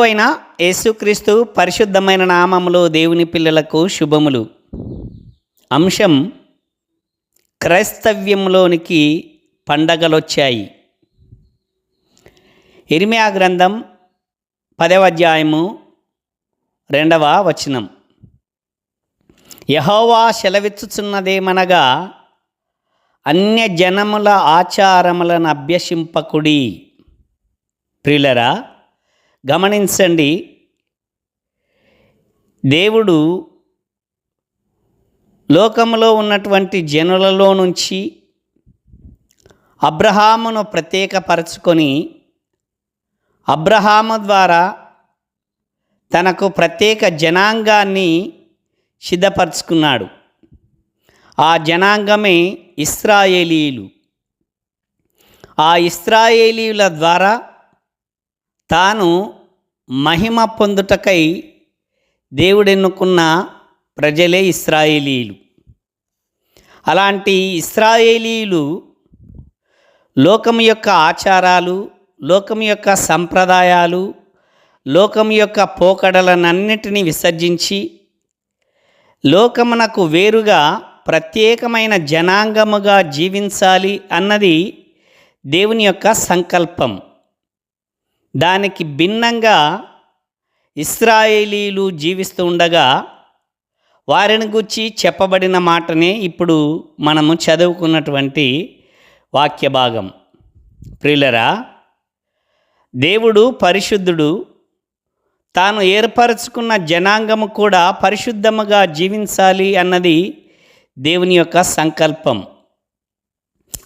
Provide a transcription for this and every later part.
ప్రభువైన యేసుక్రీస్తు పరిశుద్ధమైన నామములో దేవుని పిల్లలకు శుభములు. అంశం క్రైస్తవ్యంలోనికి పండగలొచ్చాయి. ఇర్మియా గ్రంథం 10వ అధ్యాయము 2వ వచనం. యెహోవా సెలవిచ్చుచున్నదేమనగా, అన్య జనముల ఆచారములను అభ్యసింపకుడి. ప్రియులరా, గమనించండి, దేవుడు లోకంలో ఉన్నటువంటి జనులలో నుంచి అబ్రహామును ప్రత్యేకపరచుకొని అబ్రహాము ద్వారా తనకు ప్రత్యేక జనాంగాన్ని సిద్ధపరచుకున్నాడు. ఆ జనాంగమే ఇశ్రాయేలీయులు. ఆ ఇశ్రాయేలీయుల ద్వారా తాను మహిమ పొందుటకై దేవుడెన్నుకున్న ప్రజలే ఇశ్రాయేలీయులు. అలాంటి ఇశ్రాయేలీయులు లోకం యొక్క ఆచారాలు, లోకం యొక్క సంప్రదాయాలు, లోకం యొక్క పోకడలనన్నిటినీ విసర్జించి లోకమునకు వేరుగా ప్రత్యేకమైన జనాంగముగా జీవించాలి అన్నది దేవుని యొక్క సంకల్పం. దానికి భిన్నంగా ఇశ్రాయేలీయులు జీవిస్తూ ఉండగా వారిని గురించి చెప్పబడిన మాటనే ఇప్పుడు మనము చదువుకున్నటువంటి వాక్య భాగం. ప్రియులరా, దేవుడు పరిశుద్ధుడు. తాను ఏర్పరచుకున్న జనాంగము కూడా పరిశుద్ధముగా జీవించాలి అన్నది దేవుని యొక్క సంకల్పం.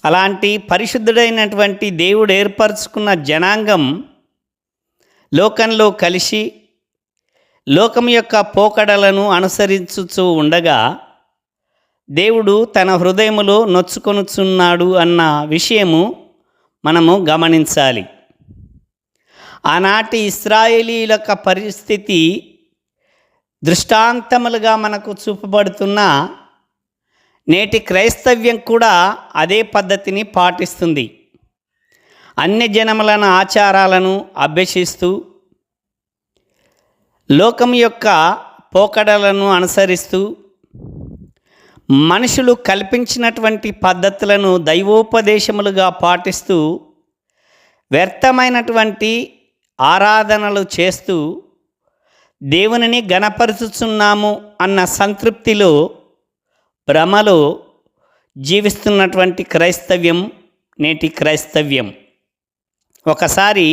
అలాంటి పరిశుద్ధుడైనటువంటి దేవుడు ఏర్పరచుకున్న జనాంగం లోకంలో కలిసి లోకం యొక్క పోకడలను అనుసరించుచూ ఉండగా దేవుడు తన హృదయములో నొచ్చుకొనుచున్నాడు అన్న విషయము మనము గమనించాలి. ఆనాటి ఇశ్రాయేలీయుల యొక్క పరిస్థితి దృష్టాంతములుగా మనకు చూపబడుతున్న నేటి క్రైస్తవ్యం కూడా అదే పద్ధతిని పాటిస్తుంది. అన్య జనములను ఆచారాలను అభ్యసిస్తూ లోకం యొక్క పోకడలను అనుసరిస్తూ మనుషులు కల్పించినటువంటి పద్ధతులను దైవోపదేశములుగా పాటిస్తూ వ్యర్థమైనటువంటి ఆరాధనలు చేస్తూ దేవునిని గణపరుచుచున్నాము అన్న సంతృప్తిలో భ్రమలో జీవిస్తున్నటువంటి క్రైస్తవ్యం నేటి క్రైస్తవ్యం. ఒకసారి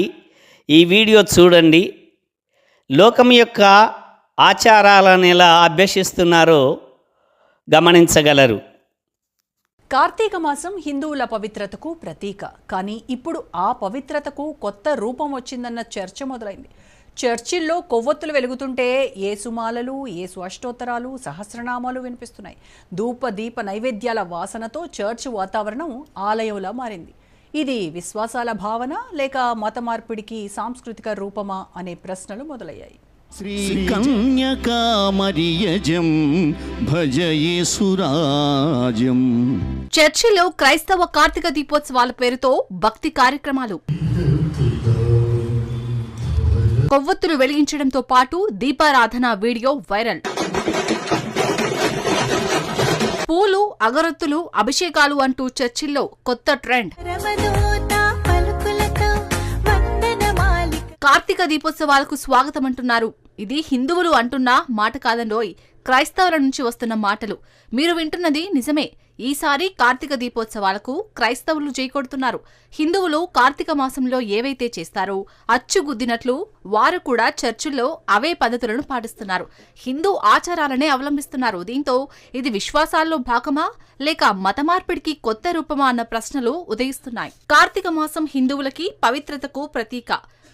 ఈ వీడియో చూడండి. లోకం యొక్క ఆచారాలను ఎలా అభ్యసిస్తున్నారో గమనించగలరు. కార్తీక మాసం హిందువుల పవిత్రతకు ప్రతీక. కానీ ఇప్పుడు ఆ పవిత్రతకు కొత్త రూపం వచ్చిందన్న చర్చ మొదలైంది. చర్చిల్లో కొవ్వొత్తులు వెలుగుతుంటే ఏసుమాలలు, ఏసు అష్టోత్తరాలు, సహస్రనామాలు వినిపిస్తున్నాయి. ధూప దీప నైవేద్యాల వాసనతో చర్చ్ వాతావరణం ఆలయంలా మారింది. ఇది విశ్వాసాల భావన లేక మత మార్పిడికి సాంస్కృతిక రూపమా అనే ప్రశ్నలు మొదలయ్యాయి. శ్రీ కన్యకామరియజం భజయేసురాజం. చర్చిలో క్రైస్తవ కార్తీక దీపోత్సవాల పేరుతో భక్తి కార్యక్రమాలు, కొవ్వొత్తులు వెలిగించడంతో పాటు దీపారాధన వీడియో వైరల్. పూలు, అగరొత్తులు, అభిషేకాలు అంటూ చర్చిల్లో కొత్త ట్రెండ్. కార్తీక దీపోత్సవాలకు స్వాగతం అంటున్నారు. ఇది హిందువులు అంటున్న మాట కాదండోయ్, క్రైస్తవుల నుంచి వస్తున్న మాటలు. మీరు వింటున్నది నిజమే. ఈసారి కార్తీక దీపోత్సవాలకు క్రైస్తవులు జైకొడుతున్నారు. హిందువులు కార్తీక మాసంలో ఏవైతే చేస్తారో అచ్చుగుద్దినట్లు వారు కూడా చర్చిల్లో అవే పద్ధతులను పాటిస్తున్నారు. హిందూ ఆచారాలనే అవలంబిస్తున్నారు. దీంతో ఇది విశ్వాసాల్లో భాగమా లేక మత మార్పిడికి కొత్త రూపమా అన్న ప్రశ్నలు ఉదయిస్తున్నాయి. కార్తీక మాసం హిందువులకి పవిత్రతకు ప్రతీక.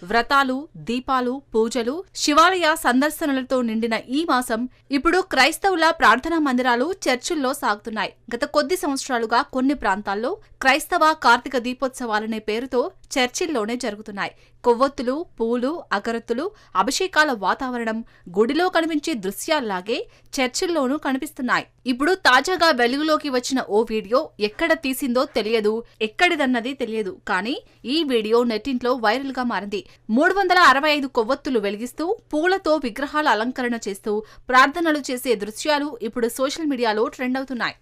వ్రతాలు, దీపాలు, పూజలు, శివాలయ సందర్శనలతో నిండిన ఈ మాసం ఇప్పుడు క్రైస్తవుల ప్రార్థనా మందిరాలు, చర్చిల్లో సాగుతున్నాయి. గత కొద్ది సంవత్సరాలుగా కొన్ని ప్రాంతాల్లో క్రైస్తవ కార్తీక దీపోత్సవాలనే పేరుతో చర్చిల్లోనే జరుగుతున్నాయి. కొవ్వొత్తులు, పూలు, అగరత్తులు, అభిషేకాల వాతావరణం గుడిలో కనిపించే దృశ్యాల్లాగే చర్చిల్లోనూ కనిపిస్తున్నాయి. ఇప్పుడు తాజాగా వెలుగులోకి వచ్చిన ఓ వీడియో ఎక్కడ తీసిందో తెలియదు, ఎక్కడిదన్నది తెలియదు. కానీ ఈ వీడియో నెట్టింట్లో వైరల్ గా మారింది. 365 కొవ్వొత్తులు వెలిగిస్తూ, పూలతో విగ్రహాల అలంకరణ చేస్తూ ప్రార్థనలు చేసే దృశ్యాలు ఇప్పుడు సోషల్ మీడియాలో ట్రెండ్ అవుతున్నాయి.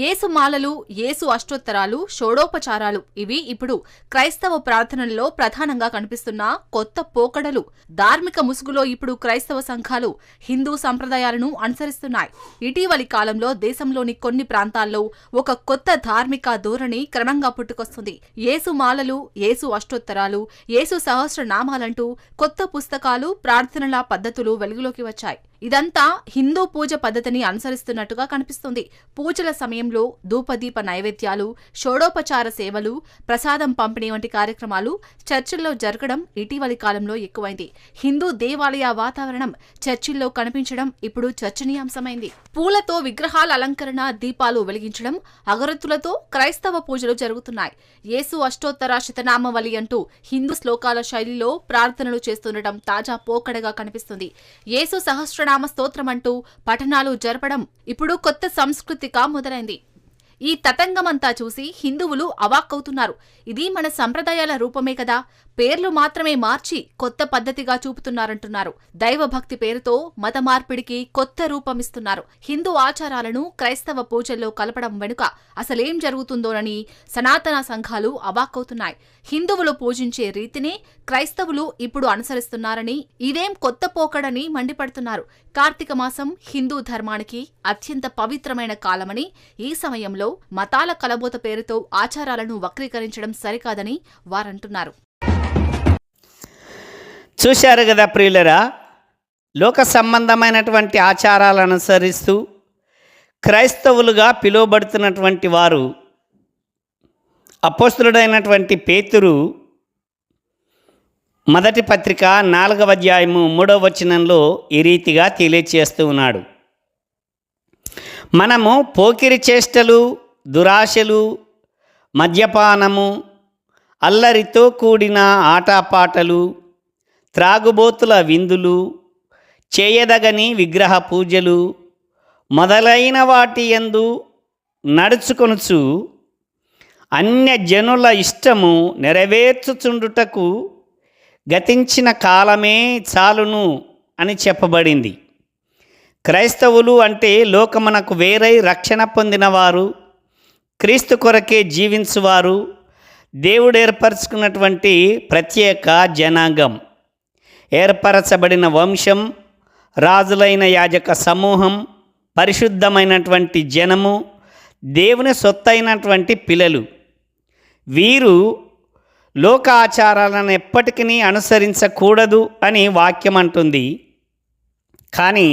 యేసు మాలలు, యేసు అష్టోత్తరాలు, షోడోపచారాలు ఇవి ఇప్పుడు క్రైస్తవ ప్రార్థనల్లో ప్రధానంగా కనిపిస్తున్న కొత్త పోకడలు. ధార్మిక ముసుగులో ఇప్పుడు క్రైస్తవ సంఘాలు హిందూ సంప్రదాయాలను అనుసరిస్తున్నాయి. ఇటీవలి కాలంలో దేశంలోని కొన్ని ప్రాంతాల్లో ఒక కొత్త ధార్మిక ధోరణి క్రమంగా పుట్టుకొస్తుంది. యేసు మాలలు, యేసు అష్టోత్తరాలు, యేసు సహస్రనామాలంటూ కొత్త పుస్తకాలు, ప్రార్థనల పద్ధతులు వెలుగులోకి వచ్చాయి. ఇదంతా హిందూ పూజ పద్ధతిని అనుసరిస్తున్నట్టుగా కనిపిస్తుంది. పూజల సమయంలో ధూపదీప నైవేద్యాలు, షోడోపచార సేవలు, ప్రసాదం పంపిణీ వంటి కార్యక్రమాలు చర్చిల్లో జరగడం ఇటీవలి కాలంలో ఎక్కువైంది. హిందూ దేవాలయ వాతావరణం చర్చిల్లో కనిపించడం ఇప్పుడు చర్చనీయాంశమైంది. పూలతో విగ్రహాల అలంకరణ, దీపాలు వెలిగించడం, అగరత్తులతో క్రైస్తవ పూజలు జరుగుతున్నాయి. యేసు అష్టోత్తర శతనామవళి అంటూ హిందూ శ్లోకాల శైలిలో ప్రార్థనలు చేస్తుండటం తాజా పోకడగా కనిపిస్తుంది. యేసు సహస్రనామ స్తోత్రమంటూ పఠనాలు జరపడం ఇప్పుడు కొత్త సంస్కృతిగా మొదలైంది. ఈ తతంగమంతా చూసి హిందువులు అవాక్కవుతున్నారు. ఇది మన సంప్రదాయాల రూపమే కదా, పేర్లు మాత్రమే మార్చి కొత్త పద్ధతిగా చూపుతున్నారంటున్నారు. దైవభక్తి పేరుతో మత మార్పిడికి కొత్త రూపమిస్తున్నారు. హిందూ ఆచారాలను క్రైస్తవ పూజల్లో కలపడం వెనుక అసలేం జరుగుతుందోనని సనాతన సంఘాలు అవాక్కవుతున్నాయి. హిందువులు పూజించే రీతినే క్రైస్తవులు ఇప్పుడు అనుసరిస్తున్నారని, ఇదేం కొత్త పోకడని మండిపడుతున్నారు. కార్తీక మాసం హిందూ ధర్మానికి అత్యంత పవిత్రమైన కాలమని, ఈ సమయంలో మతాల కలబోత పేరుతో ఆచారాలను వక్రీకరించడం సరికాదని వారంటున్నారు. చూశారు కదా ప్రియులరా, లోక సంబంధమైనటువంటి ఆచారాలను అనుసరిస్తూ క్రైస్తవులుగా పిలువబడుతున్నటువంటి వారు అపోస్తలుడైనటువంటి పేతురు మొదటి పత్రిక 4వ అధ్యాయము 3వ వచనంలో ఈ రీతిగా తెలియచేస్తూ ఉన్నాడు. మనము పోకిరి చేష్టలు, దురాశలు, మద్యపానము, అల్లరితో కూడిన ఆటపాటలు, త్రాగుబోతుల విందులు, చేయదగని విగ్రహ పూజలు మొదలైన వాటి యందు నడుచుకొనుచు అన్యజనుల ఇష్టము నెరవేర్చుచుండుటకు గతించిన కాలమే చాలును అని చెప్పబడింది. క్రైస్తవులు అంటే లోకమునకు వేరై రక్షణ పొందినవారు, క్రీస్తు కొరకే జీవించువారు, దేవుడు ఏర్పరచుకున్నటువంటి ప్రత్యేక జనాంగం, ఏర్పరచబడిన వంశం, రాజులైన యాజక సమూహం, పరిశుద్ధమైనటువంటి జనము, దేవుని సొత్తైనటువంటి పిల్లలు. వీరు లోక ఆచారాలను ఎప్పటికీ అనుసరించకూడదు అని వాక్యం అంటుంది. కానీ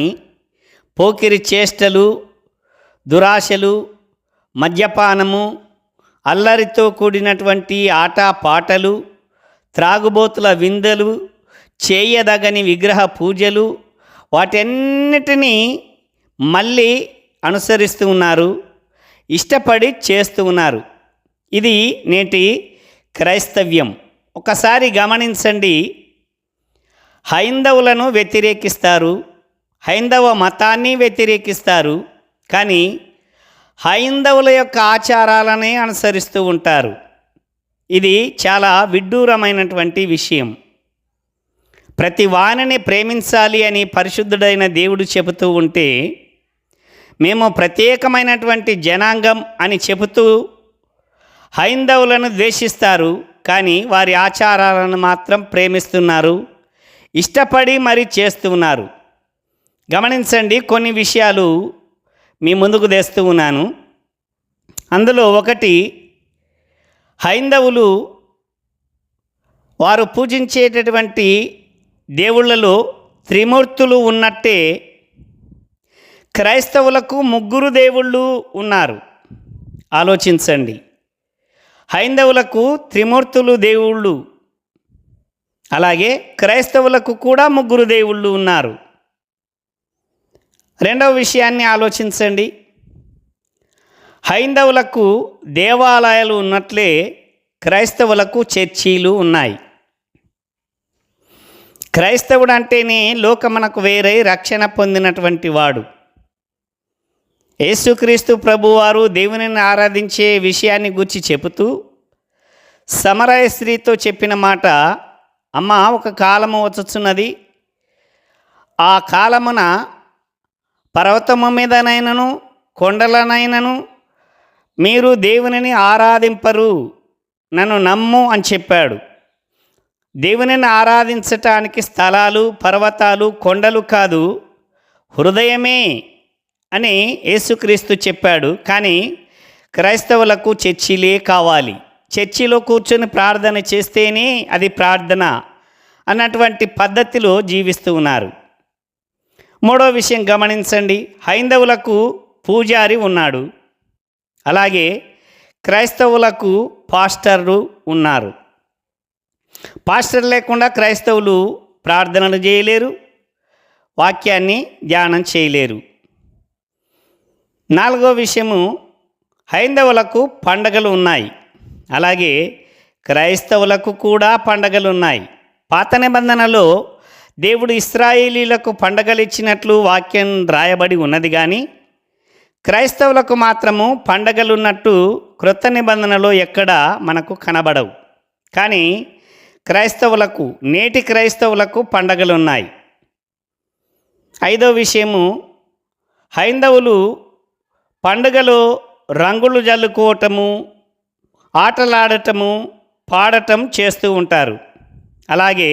పోకిరి చేష్టలు, దురాశలు, మద్యపానము, అల్లరితో కూడినటువంటి ఆటపాటలు, త్రాగుబోతుల విందులు, చేయదగని విగ్రహ పూజలు వాటన్నిటినీ మళ్ళీ అనుసరిస్తూ ఉన్నారు, ఇష్టపడి చేస్తూ ఉన్నారు. ఇది నేటి క్రైస్తవ్యం. ఒకసారి గమనించండి, హైందవులను వ్యతిరేకిస్తారు, హైందవ మతాన్ని వ్యతిరేకిస్తారు, కానీ హైందవుల యొక్క ఆచారాలనే అనుసరిస్తూ ఉంటారు. ఇది చాలా విడ్డూరమైనటువంటి విషయం. ప్రతి వాణిని ప్రేమించాలి అని పరిశుద్ధుడైన దేవుడు చెబుతూ ఉంటే, మేము ప్రత్యేకమైనటువంటి జనాంగం అని చెబుతూ హైందవులను ద్వేషిస్తారు, కానీ వారి ఆచారాలను మాత్రం ప్రేమిస్తున్నారు, ఇష్టపడి మరి చేస్తూ ఉన్నారు. గమనించండి, కొన్ని విషయాలు మీ ముందుకు తెస్తూ ఉన్నాను. అందులో ఒకటి, హైందవులు వారు పూజించేటటువంటి దేవుళ్ళలో త్రిమూర్తులు ఉన్నట్టే క్రైస్తవులకు ముగ్గురు దేవుళ్ళు ఉన్నారు. ఆలోచించండి. హైందవులకు త్రిమూర్తులు దేవుళ్ళు, అలాగే క్రైస్తవులకు కూడా ముగ్గురు దేవుళ్ళు ఉన్నారు. రెండవ విషయాన్ని ఆలోచించండి. హైందవులకు దేవాలయాలు ఉన్నట్లే క్రైస్తవులకు చర్చీలు ఉన్నాయి. క్రైస్తవుడు అంటేనే లోకమునకు వేరై రక్షణ పొందినటువంటి వాడు. యేసుక్రీస్తు ప్రభువారు దేవునిని ఆరాధించే విషయాన్ని గురించి చెబుతూ సమరయ స్త్రీతో చెప్పిన మాట, అమ్మ, ఒక కాలము వచ్చుచున్నది, ఆ కాలమున పర్వతము మీదనైనను కొండలనైనను మీరు దేవునిని ఆరాధింపరు, నన్ను నమ్ము అని చెప్పాడు. దేవునిని ఆరాధించటానికి స్థలాలు, పర్వతాలు, కొండలు కాదు, హృదయమే అని యేసుక్రీస్తు చెప్పాడు. కానీ క్రైస్తవులకు చర్చిలే కావాలి. చర్చిలో కూర్చొని ప్రార్థన చేస్తేనే అది ప్రార్థన అన్నటువంటి పద్ధతిలో జీవిస్తూ ఉన్నారు. మూడో విషయం గమనించండి. హైందవులకు పూజారి ఉన్నాడు, అలాగే క్రైస్తవులకు పాస్టర్లు ఉన్నారు. పాస్టర్ లేకుండా క్రైస్తవులు ప్రార్థనలు చేయలేరు, వాక్యాన్ని ధ్యానం చేయలేరు. నాలుగో విషయము, హైందవులకు పండగలు ఉన్నాయి, అలాగే క్రైస్తవులకు కూడా పండగలు ఉన్నాయి. పాత నిబంధనలో దేవుడు ఇశ్రాయేలీలకు పండగలు ఇచ్చినట్లు వాక్యం రాయబడి ఉన్నది, కానీ క్రైస్తవులకు మాత్రము పండగలున్నట్టు క్రొత్త నిబంధనలో ఎక్కడా మనకు కనబడవు. కానీ క్రైస్తవులకు, నేటి క్రైస్తవులకు పండగలు ఉన్నాయి. ఐదో విషయము, హైందవులు పండుగలో రంగులు జల్లుకోవటము, ఆటలాడటము, పాడటం చేస్తూ ఉంటారు. అలాగే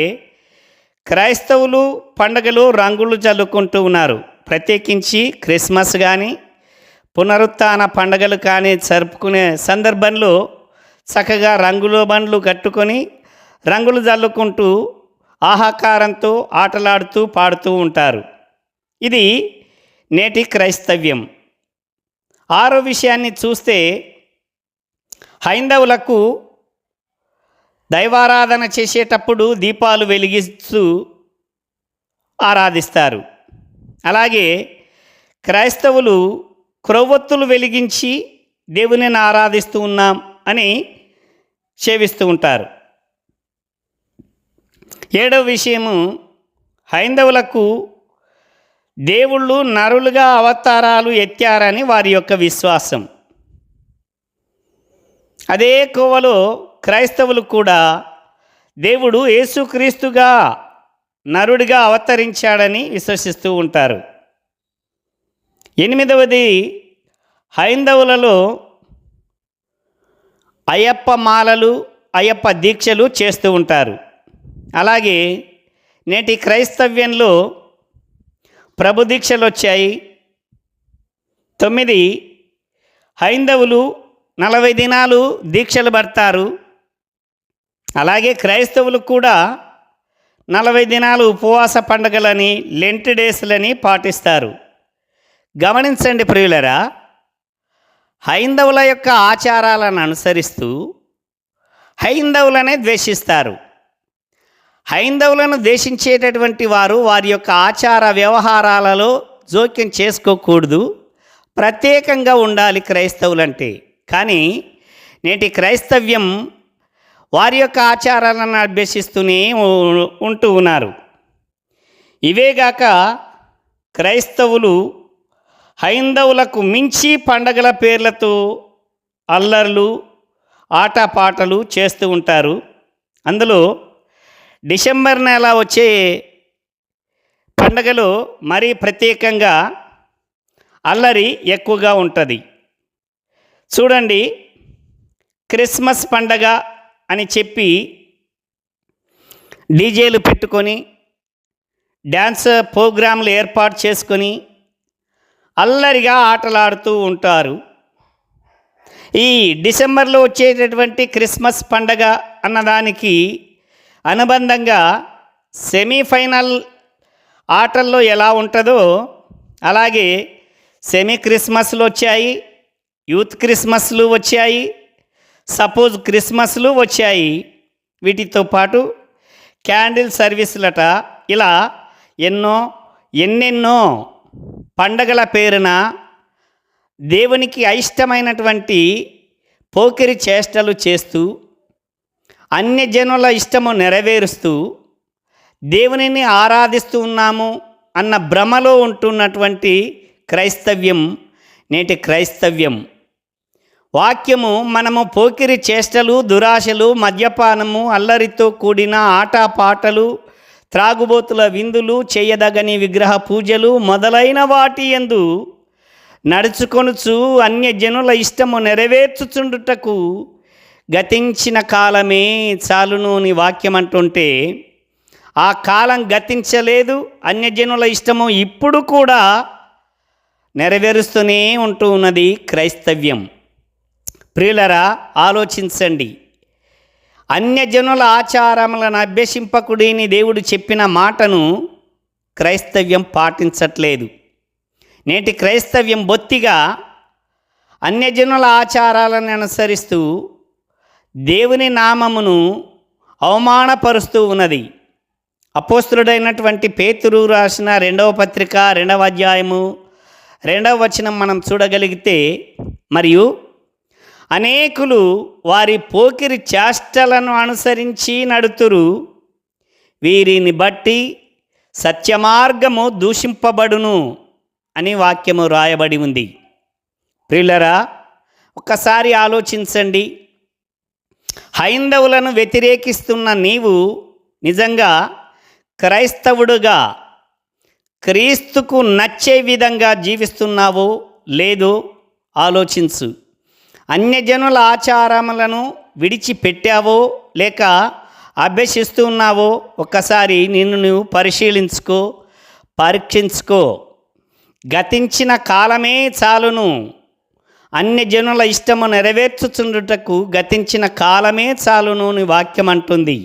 క్రైస్తవులు పండుగలు రంగులు జల్లుకుంటూ ఉన్నారు. ప్రత్యేకించి క్రిస్మస్ కానీ పునరుత్థాన పండుగలు కానీ జరుపుకునే సందర్భంలో చక్కగా రంగుల బండ్లు కట్టుకొని రంగులు జల్లుకుంటూ ఆహాకారంతో ఆటలాడుతూ పాడుతూ ఉంటారు. ఇది నేటి క్రైస్తవ్యం. ఆరో విషయాన్ని చూస్తే, హైందవులకు దైవారాధన చేసేటప్పుడు దీపాలు వెలిగిస్తూ ఆరాధిస్తారు. అలాగే క్రైస్తవులు క్రొవ్వొత్తులు వెలిగించి దేవునిని ఆరాధిస్తూ ఉన్నాం అని సేవిస్తూ ఉంటారు. ఏడవ విషయము, హైందవులకు దేవుళ్ళు నరులుగా అవతారాలు ఎత్తారని వారి యొక్క విశ్వాసం. అదే కోవలో క్రైస్తవులు కూడా దేవుడు యేసుక్రీస్తుగా నరుడిగా అవతరించాడని విశ్వసిస్తూ ఉంటారు. ఎనిమిదవది, హైందవులలో అయ్యప్ప మాలలు, అయ్యప్ప దీక్షలు చేస్తూ ఉంటారు. అలాగే నేటి క్రైస్తవ్యంలో ప్రభు దీక్షలు వచ్చాయి. 9 హైందవులు 40 దినాలు దీక్షలు పడతారు. అలాగే క్రైస్తవులు కూడా 40 దినాలు ఉపవాస పండుగలని, లెంట్ డేస్లని పాటిస్తారు. గమనించండి ప్రియులరా, హైందవుల యొక్క ఆచారాలను అనుసరిస్తూ హైందవులనే ద్వేషిస్తారు. హైందవులను ద్వేషించేటటువంటి వారు వారి యొక్క ఆచార వ్యవహారాలలో జోక్యం చేసుకోకూడదు, ప్రత్యేకంగా ఉండాలి క్రైస్తవులంటే. కానీ నేటి క్రైస్తవ్యం వారి యొక్క ఆచారాలను అభ్యసిస్తూనే ఉంటూ ఉన్నారు. ఇవేగాక క్రైస్తవులు హైందవులకు మించి పండగల పేర్లతో అల్లర్లు, ఆటపాటలు చేస్తూ ఉంటారు. అందులో డిసెంబర్ నెల వచ్చే పండగలో మరీ ప్రత్యేకంగా అల్లరి ఎక్కువగా ఉంటుంది. చూడండి, క్రిస్మస్ పండగ అని చెప్పి డీజేలు పెట్టుకొని డ్యాన్స్ ప్రోగ్రాంలు ఏర్పాటు చేసుకొని అల్లరిగా ఆటలాడుతూ ఉంటారు. ఈ డిసెంబర్లో వచ్చేటటువంటి క్రిస్మస్ పండగ అన్నదానికి అనుబంధంగా సెమీఫైనల్ ఆటల్లో ఎలా ఉంటుందో అలాగే సెమీ క్రిస్మస్లు వచ్చాయి, యూత్ క్రిస్మస్లు వచ్చాయి, సపోజ్ క్రిస్మస్లు వచ్చాయి. వీటితో పాటు క్యాండిల్ సర్వీసులట, ఇలా ఎన్నెన్నో పండగల పేరున దేవునికి అయిష్టమైనటువంటి పోకిరి చేష్టలు చేస్తూ అన్యజనుల ఇష్టము నెరవేరుస్తూ దేవునిని ఆరాధిస్తూ ఉన్నాము అన్న భ్రమలో ఉంటున్నటువంటి క్రైస్తవ్యం నేటి క్రైస్తవ్యం. వాక్యము మనము పోకిరి చేష్టలు, దురాశలు, మద్యపానము, అల్లరితో కూడిన ఆటపాటలు, త్రాగుబోతుల విందులు, చేయదగని విగ్రహ పూజలు మొదలైన వాటి యందు నడుచుకొనుచు అన్యజనుల ఇష్టము నెరవేర్చుచుండుటకు గతించిన కాలమే చాలును అని వాక్యం అంటుంటే, ఆ కాలం గతించలేదు. అన్యజనుల ఇష్టము ఇప్పుడు కూడా నెరవేరుస్తూనే ఉంటూ ఉన్నది క్రైస్తవ్యం. ప్రియులరా, ఆలోచించండి. అన్యజనుల ఆచారములను అభ్యసింపకుడని దేవుడు చెప్పిన మాటను క్రైస్తవ్యం పాటించట్లేదు. నేటి క్రైస్తవ్యం బొత్తిగా అన్యజనుల ఆచారాలను అనుసరిస్తూ దేవుని నామమును అవమానపరుస్తూ ఉన్నది. అపోస్తులుడైనటువంటి పేతురు రాసిన 2వ పత్రిక 2వ అధ్యాయము 2వ వచనం మనం చూడగలిగితే, మరియు అనేకులు వారి పోకిరి చేష్టలను అనుసరించి నడుతురు, వీరిని బట్టి సత్యమార్గము దూషింపబడును అని వాక్యము రాయబడి ఉంది. ప్రియులరా, ఒక్కసారి ఆలోచించండి. హైందవులను వ్యతిరేకిస్తున్న నీవు నిజంగా క్రైస్తవుడుగా క్రీస్తుకు నచ్చే విధంగా జీవిస్తున్నావో లేదో ఆలోచించు. అన్యజనుల ఆచారములను విడిచిపెట్టావో లేక అభ్యసిస్తున్నావో ఒక్కసారి నిన్ను నువ్వు పరిశీలించుకో, పరీక్షించుకో. గతించిన కాలమే చాలును, అన్యజనుల ఇష్టము నెరవేర్చుచుండుటకు గతించిన కాలమే చాలును అని వాక్యం అంటుంది.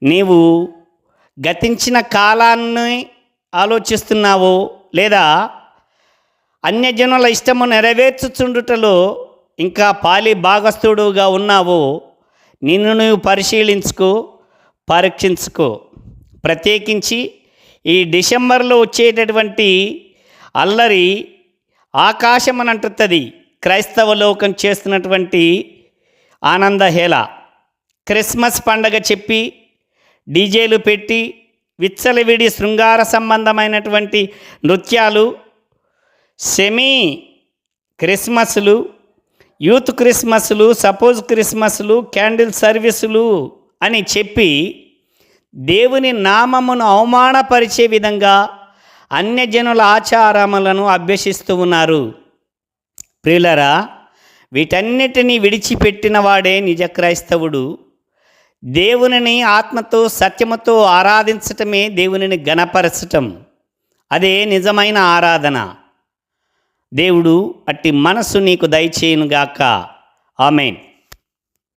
నీవు గతించిన కాలాన్ని ఆలోచిస్తున్నావో లేదా అన్యజనుల ఇష్టము నెరవేర్చుచుండుటలో ఇంకా పాలి భాగస్థుడుగా ఉన్నావో నిన్ను నువ్వు పరిశీలించుకో, పరీక్షించుకో. ప్రత్యేకించి ఈ డిసెంబర్లో వచ్చేటటువంటి అల్లరి ఆకాశమనంటుతుంది. క్రైస్తవ లోకం చేస్తున్నటువంటి ఆనందహేళ, క్రిస్మస్ పండగ చెప్పి డీజేలు పెట్టి విచ్చలవిడి శృంగార సంబంధమైనటువంటి నృత్యాలు, సెమీ క్రిస్మస్లు, యూత్ క్రిస్మస్లు, సపోజ్ క్రిస్మస్లు, క్యాండిల్ సర్వీసులు అని చెప్పి దేవుని నామమును అవమానపరిచే విధంగా అన్యజనుల ఆచారములను అభ్యసిస్తూ ఉన్నారు. ప్రియులరా, వీటన్నిటినీ విడిచిపెట్టిన వాడే నిజ క్రైస్తవుడు. దేవునిని ఆత్మతో సత్యముతో ఆరాధించటమే దేవునిని ఘనపరచటం, అదే నిజమైన ఆరాధన. దేవుడు అట్టి మనస్సు నీకు దయచేయునుగాక. ఆమేన్.